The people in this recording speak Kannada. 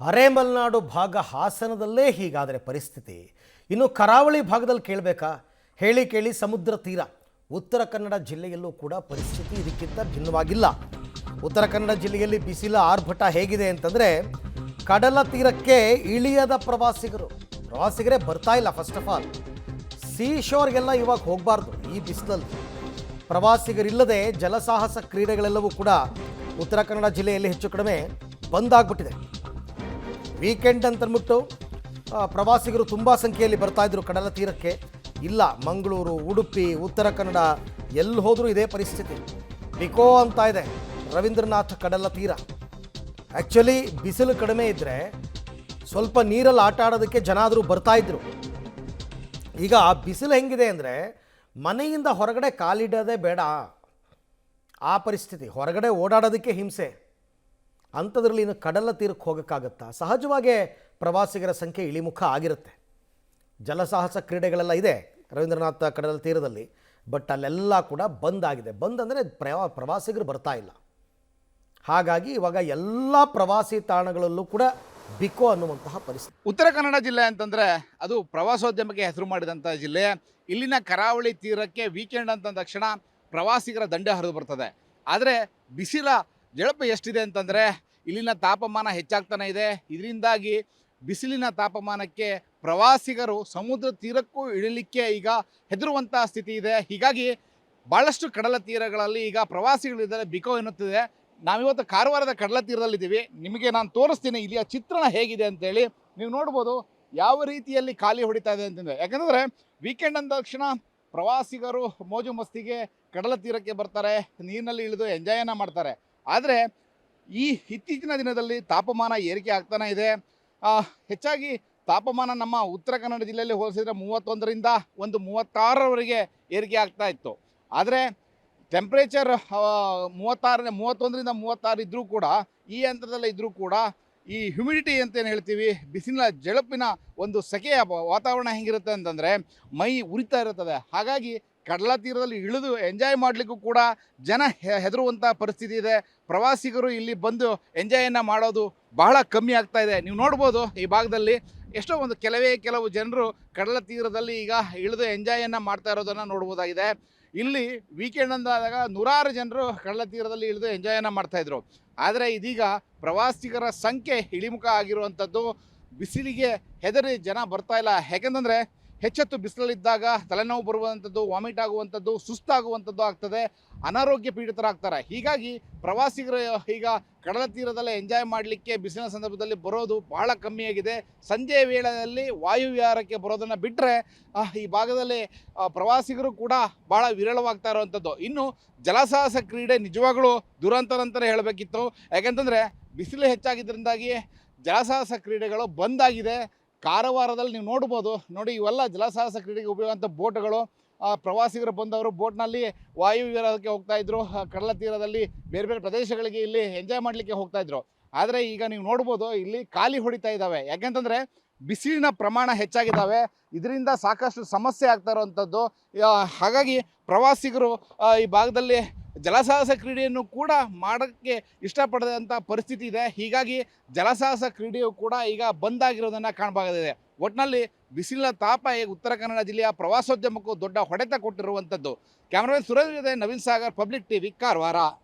ಅರೆಮಲೆನಾಡು ಭಾಗ ಹಾಸನದಲ್ಲೇ ಹೀಗಾದರೆ ಪರಿಸ್ಥಿತಿ ಇನ್ನು ಕರಾವಳಿ ಭಾಗದಲ್ಲಿ ಕೇಳಬೇಕಾ? ಹೇಳಿ ಕೇಳಿ ಸಮುದ್ರ ತೀರ ಉತ್ತರ ಕನ್ನಡ ಜಿಲ್ಲೆಯಲ್ಲೂ ಕೂಡ ಪರಿಸ್ಥಿತಿ ಇದಕ್ಕಿಂತ ಭಿನ್ನವಾಗಿಲ್ಲ. ಉತ್ತರ ಕನ್ನಡ ಜಿಲ್ಲೆಯಲ್ಲಿ ಬಿಸಿಲ ಆರ್ಭಟ ಹೇಗಿದೆ ಅಂತಂದರೆ, ಕಡಲ ತೀರಕ್ಕೆ ಇಳಿಯದ ಪ್ರವಾಸಿಗರೇ ಬರ್ತಾ ಇಲ್ಲ. ಫಸ್ಟ್ ಆಫ್ ಆಲ್ ಸೀಶೋರ್ಗೆಲ್ಲ ಇವಾಗ ಹೋಗಬಾರ್ದು. ಈ ಬಿಸಿಲಲ್ಲಿ ಪ್ರವಾಸಿಗರಿಲ್ಲದೆ ಜಲಸಾಹಸ ಕ್ರೀಡೆಗಳೆಲ್ಲವೂ ಕೂಡ ಉತ್ತರ ಕನ್ನಡ ಜಿಲ್ಲೆಯಲ್ಲಿ ಹೆಚ್ಚು ಕಡಿಮೆ ಬಂದಾಗ್ಬಿಟ್ಟಿದೆ. ವೀಕೆಂಡ್ ಅಂತಂದ್ಬಿಟ್ಟು ಪ್ರವಾಸಿಗರು ತುಂಬ ಸಂಖ್ಯೆಯಲ್ಲಿ ಬರ್ತಾಯಿದ್ರು ಕಡಲ ತೀರಕ್ಕೆ. ಇಲ್ಲ, ಮಂಗಳೂರು, ಉಡುಪಿ, ಉತ್ತರ ಕನ್ನಡ ಎಲ್ಲಿ ಹೋದರೂ ಇದೇ ಪರಿಸ್ಥಿತಿ. ಬಿಕೋ ಅಂತ ಇದೆ ರವೀಂದ್ರನಾಥ್ ಕಡಲ ತೀರ. ಆ್ಯಕ್ಚುಲಿ ಬಿಸಿಲು ಕಡಿಮೆ ಇದ್ದರೆ ಸ್ವಲ್ಪ ನೀರಲ್ಲಿ ಆಟ ಆಡೋದಕ್ಕೆ ಜನ ಆದರೂ ಬರ್ತಾಯಿದ್ರು. ಈಗ ಬಿಸಿಲು ಹೆಂಗಿದೆ ಅಂದರೆ ಮನೆಯಿಂದ ಹೊರಗಡೆ ಕಾಲಿಡೋದೇ ಬೇಡ, ಆ ಪರಿಸ್ಥಿತಿ. ಹೊರಗಡೆ ಓಡಾಡೋದಕ್ಕೆ ಹಿಂಸೆ. ಅಂಥದ್ರಲ್ಲಿ ಇನ್ನು ಕಡಲ ತೀರಕ್ಕೆ ಹೋಗೋಕ್ಕಾಗತ್ತಾ? ಸಹಜವಾಗೇ ಪ್ರವಾಸಿಗರ ಸಂಖ್ಯೆ ಇಳಿಮುಖ ಆಗಿರುತ್ತೆ. ಜಲಸಾಹಸ ಕ್ರೀಡೆಗಳೆಲ್ಲ ಇದೆ ರವೀಂದ್ರನಾಥ ಕಡಲ ತೀರದಲ್ಲಿ, ಬಟ್ ಅಲ್ಲೆಲ್ಲ ಕೂಡ ಬಂದಾಗಿದೆ. ಬಂದಂದರೆ ಪ್ರವಾಸಿಗರು ಬರ್ತಾ ಇಲ್ಲ. ಹಾಗಾಗಿ ಇವಾಗ ಎಲ್ಲ ಪ್ರವಾಸಿ ತಾಣಗಳಲ್ಲೂ ಕೂಡ ಬಿಕೋ ಅನ್ನುವಂತಹ ಪರಿಸ್ಥಿತಿ. ಉತ್ತರ ಕನ್ನಡ ಜಿಲ್ಲೆ ಅಂತಂದರೆ ಅದು ಪ್ರವಾಸೋದ್ಯಮಕ್ಕೆ ಹೆಸರು ಮಾಡಿದಂಥ ಜಿಲ್ಲೆ. ಇಲ್ಲಿನ ಕರಾವಳಿ ತೀರಕ್ಕೆ ವೀಕೆಂಡ್ ಅಂತ ತಕ್ಷಣ ಪ್ರವಾಸಿಗರ ದಂಡೆ ಹರಿದು ಬರ್ತದೆ. ಆದರೆ ಬಿಸಿಲ ಜಳಪು ಎಷ್ಟಿದೆ ಅಂತಂದರೆ, ಇಲ್ಲಿನ ತಾಪಮಾನ ಹೆಚ್ಚಾಗ್ತಾನೆ ಇದೆ. ಇದರಿಂದಾಗಿ ಬಿಸಿಲಿನ ತಾಪಮಾನಕ್ಕೆ ಪ್ರವಾಸಿಗರು ಸಮುದ್ರ ತೀರಕ್ಕೂ ಇಳಿಲಿಕ್ಕೆ ಈಗ ಹೆದರುವಂಥ ಸ್ಥಿತಿ ಇದೆ. ಹೀಗಾಗಿ ಭಾಳಷ್ಟು ಕಡಲ ತೀರಗಳಲ್ಲಿ ಈಗ ಪ್ರವಾಸಿಗಳಿದ್ದಾರೆ, ಬಿಕೋ ಎನ್ನುತ್ತಿದೆ. ನಾವಿವತ್ತು ಕಾರವಾರದ ಕಡಲ ತೀರದಲ್ಲಿದ್ದೀವಿ. ನಿಮಗೆ ನಾನು ತೋರಿಸ್ತೀನಿ ಇಲ್ಲಿಯ ಚಿತ್ರಣ ಹೇಗಿದೆ ಅಂತೇಳಿ. ನೀವು ನೋಡ್ಬೋದು ಯಾವ ರೀತಿಯಲ್ಲಿ ಖಾಲಿ ಹೊಡಿತಾ ಇದೆ ಅಂತಂದರೆ, ಯಾಕಂದರೆ ವೀಕೆಂಡ್ ಅಂದ ತಕ್ಷಣ ಪ್ರವಾಸಿಗರು ಮೋಜು ಮಸ್ತಿಗೆ ಕಡಲ ತೀರಕ್ಕೆ ಬರ್ತಾರೆ, ನೀರಿನಲ್ಲಿ ಇಳಿದು ಎಂಜಾಯನ್ನು ಮಾಡ್ತಾರೆ. ಆದರೆ ಈ ಇತ್ತೀಚಿನ ದಿನದಲ್ಲಿ ತಾಪಮಾನ ಏರಿಕೆ ಆಗ್ತಾನೆ ಇದೆ. ಹೆಚ್ಚಾಗಿ ತಾಪಮಾನ ನಮ್ಮ ಉತ್ತರ ಕನ್ನಡ ಜಿಲ್ಲೆಯಲ್ಲಿ ಹೋಲಿಸಿದರೆ 31ರಿಂದ 36ರವರೆಗೆ ಏರಿಕೆ ಆಗ್ತಾ ಇತ್ತು. ಆದರೆ ಟೆಂಪ್ರೇಚರ್ 31ರಿಂದ 36 ಇದ್ದರೂ ಕೂಡ, ಈ ಹಂತದಲ್ಲೇ ಇದ್ದರೂ ಕೂಡ ಈ ಹ್ಯುಮಿಡಿಟಿ ಅಂತೇನು ಹೇಳ್ತೀವಿ, ಬಿಸಿಲಿನ ಜಳಪಿನ ಒಂದು ಸೆಕೆಯ ವಾತಾವರಣ ಹೆಂಗಿರುತ್ತೆ ಅಂತಂದರೆ ಮೈ ಉರಿತಾ ಇರುತ್ತದೆ. ಹಾಗಾಗಿ ಕಡಲ ತೀರದಲ್ಲಿ ಇಳಿದು ಎಂಜಾಯ್ ಮಾಡಲಿಕ್ಕೂ ಕೂಡ ಜನ ಹೆದರುವಂಥ ಪರಿಸ್ಥಿತಿ ಇದೆ. ಪ್ರವಾಸಿಗರು ಇಲ್ಲಿ ಬಂದು ಎಂಜಾಯನ್ನು ಮಾಡೋದು ಬಹಳ ಕಮ್ಮಿ ಆಗ್ತಾ ಇದೆ. ನೀವು ನೋಡ್ಬೋದು ಈ ಭಾಗದಲ್ಲಿ ಎಷ್ಟೋ ಕೆಲವು ಜನರು ಕಡಲ ತೀರದಲ್ಲಿ ಈಗ ಇಳಿದು ಎಂಜಾಯನ್ನು ಮಾಡ್ತಾ ಇರೋದನ್ನು ನೋಡ್ಬೋದಾಗಿದೆ. ಇಲ್ಲಿ ವೀಕೆಂಡ್ ಅಂದಾಗ ನೂರಾರು ಜನರು ಕಡಲ ತೀರದಲ್ಲಿ ಇಳಿದು ಎಂಜಾಯನ್ನು ಮಾಡ್ತಾಯಿದ್ರು. ಆದರೆ ಇದೀಗ ಪ್ರವಾಸಿಗರ ಸಂಖ್ಯೆ ಇಳಿಮುಖ ಆಗಿರುವಂಥದ್ದು. ಬಿಸಿಲಿಗೆ ಹೆದರಿ ಜನ ಬರ್ತಾ ಇಲ್ಲ. ಯಾಕೆಂತಂದರೆ ಹೆಚ್ಚೆತ್ತು ಬಿಸಿಲಲ್ಲಿದ್ದಾಗ ತಲೆನೋವು ಬರುವಂಥದ್ದು, ವಾಮಿಟ್ ಆಗುವಂಥದ್ದು, ಸುಸ್ತಾಗುವಂಥದ್ದು ಆಗ್ತದೆ, ಅನಾರೋಗ್ಯ ಪೀಡಿತರಾಗ್ತಾರೆ. ಹೀಗಾಗಿ ಪ್ರವಾಸಿಗರು ಈಗ ಕಡಲ ತೀರದಲ್ಲೇ ಎಂಜಾಯ್ ಮಾಡಲಿಕ್ಕೆ ಬಿಸಿಲಿನ ಸಂದರ್ಭದಲ್ಲಿ ಬರೋದು ಬಹಳ ಕಮ್ಮಿಯಾಗಿದೆ. ಸಂಜೆಯ ವೇಳೆಯಲ್ಲಿ ವಾಯುವಿಹಾರಕ್ಕೆ ಬರೋದನ್ನು ಬಿಟ್ಟರೆ ಈ ಭಾಗದಲ್ಲಿ ಪ್ರವಾಸಿಗರು ಕೂಡ ಭಾಳ ವಿರಳವಾಗ್ತಾ ಇರುವಂಥದ್ದು. ಇನ್ನು ಜಲಸಾಹಸ ಕ್ರೀಡೆ ನಿಜವಾಗಲೂ ದುರಂತ ಅಂತಲೇ ಹೇಳಬೇಕಿತ್ತು. ಯಾಕೆಂತಂದರೆ ಬಿಸಿಲು ಹೆಚ್ಚಾಗಿದ್ದರಿಂದಾಗಿ ಜಲಸಾಹಸ ಕ್ರೀಡೆಗಳು ಬಂದಾಗಿದೆ. ಕಾರವಾರದಲ್ಲಿ ನೀವು ನೋಡ್ಬೋದು, ನೋಡಿ ಇವೆಲ್ಲ ಜಲಸಾಹಸ ಕ್ರೀಡೆಗೆ ಉಪಯೋಗವಂಥ ಬೋಟ್ಗಳು. ಪ್ರವಾಸಿಗರು ಬಂದವರು ಬೋಟ್ನಲ್ಲಿ ವಾಯುವಿಹಾರಕ್ಕೆ ಹೋಗ್ತಾಯಿದ್ರು, ಕಡಲ ತೀರದಲ್ಲಿ ಬೇರೆ ಬೇರೆ ಪ್ರದೇಶಗಳಿಗೆ ಇಲ್ಲಿ ಎಂಜಾಯ್ ಮಾಡಲಿಕ್ಕೆ ಹೋಗ್ತಾಯಿದ್ರು. ಆದರೆ ಈಗ ನೀವು ನೋಡ್ಬೋದು ಇಲ್ಲಿ ಖಾಲಿ ಹೊಡಿತಾ ಇದ್ದಾವೆ. ಯಾಕೆಂತಂದರೆ ಬಿಸಿಲಿನ ಪ್ರಮಾಣ ಹೆಚ್ಚಾಗಿದ್ದಾವೆ. ಇದರಿಂದ ಸಾಕಷ್ಟು ಸಮಸ್ಯೆ ಆಗ್ತಾ ಇರುವಂಥದ್ದು. ಹಾಗಾಗಿ ಪ್ರವಾಸಿಗರು ಈ ಭಾಗದಲ್ಲಿ ಜಲಸಾಹಸ ಕ್ರೀಡೆಯನ್ನು ಕೂಡ ಮಾಡೋಕ್ಕೆ ಇಷ್ಟಪಡದಂಥ ಪರಿಸ್ಥಿತಿ ಇದೆ. ಹೀಗಾಗಿ ಜಲಸಾಹಸ ಕ್ರೀಡೆಯು ಕೂಡ ಈಗ ಬಂದಾಗಿರೋದನ್ನು ಕಾಣಬಹುದಾಗಿದೆ. ಒಟ್ಟಿನಲ್ಲಿ ಬಿಸಿಲಿನ ತಾಪ ಉತ್ತರ ಕನ್ನಡ ಜಿಲ್ಲೆಯ ಪ್ರವಾಸೋದ್ಯಮಕ್ಕೂ ದೊಡ್ಡ ಹೊಡೆತ ಕೊಟ್ಟಿರುವಂಥದ್ದು. ಕ್ಯಾಮರಾಮನ್ ಸುರೇಂದ್ರ ಜೊತೆ ನವೀನ್ ಸಾಗರ್, ಪಬ್ಲಿಕ್ ಟಿವಿ, ಕಾರವಾರ.